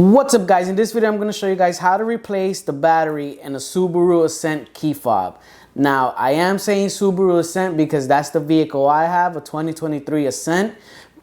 What's up guys, in this video I'm going to show you guys how to replace the battery in a Subaru Ascent key fob. Now I am saying Subaru Ascent because that's the vehicle I have, a 2023 Ascent.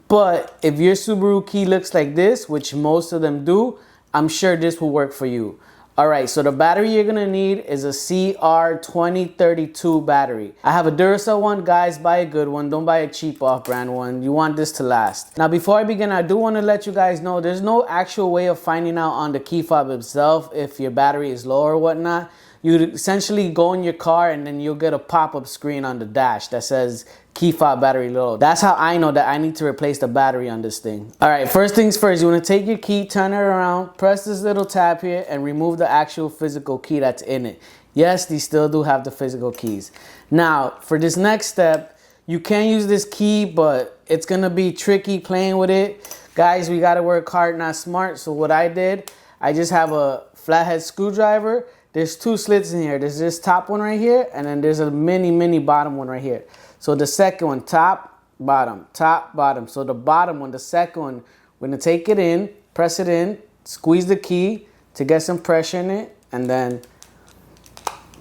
But if your Subaru Key looks like this, which most of them do, I'm sure this will work for you. Alright, so the battery you're going to need is a CR2032 battery. I have a Duracell one. Guys, buy a good one. Don't buy a cheap off-brand one. You want this to last. Now, before I begin, I do want to let you guys know there's no actual way of finding out on the key fob itself if your battery is low or whatnot. You essentially go in your car and then you'll get a pop-up screen on the dash that says key fob battery low. That's how I know that I need to replace the battery on this thing. Alright, first things first, you want to take your key, turn it around, press this little tab here and remove the actual physical key that's in it. Yes, these still do have the physical keys. Now, for this next step, you can use this key, but it's going to be tricky playing with it. Guys, we got to work hard, not smart. So what I did, I just have a flathead screwdriver. There's two slits in here. There's this top one right here, and then there's a mini bottom one right here. So the second one, top, bottom, top, bottom. So the bottom one, the second one, we're gonna take it in, press it in, squeeze the key to get some pressure in it, and then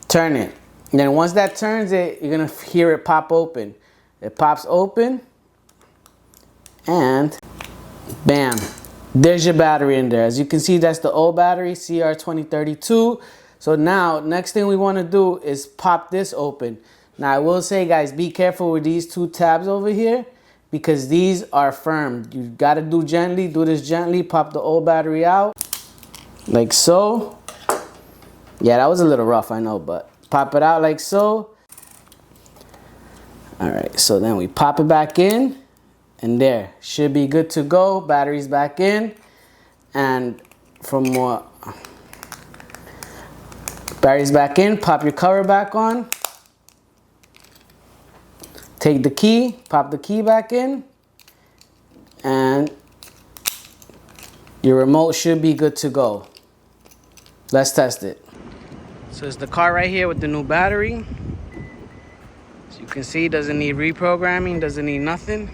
turn it. And then once that turns it, you're gonna hear it pop open. It pops open, and bam, there's your battery in there. As you can see, that's the old battery, CR2032. So now, next thing we want to do is pop this open. Now, I will say, guys, be careful with these two tabs over here because these are firm. You got to do gently. Do this gently. Pop the old battery out like so. Yeah, that was a little rough, I know, but pop it out like so. All right, so then we pop it back in, and there. Should be good to go. Battery's back in. And from what... Battery's back in, pop your cover back on. Take the key, pop the key back in, and your remote should be good to go. Let's test it. So it's the car right here with the new battery. So you can see it doesn't need reprogramming, doesn't need nothing.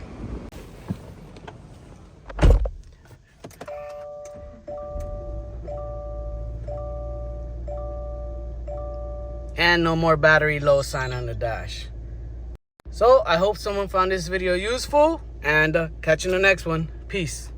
And no more battery low sign on the dash. So I hope someone found this video useful, and catch you in the next one. Peace.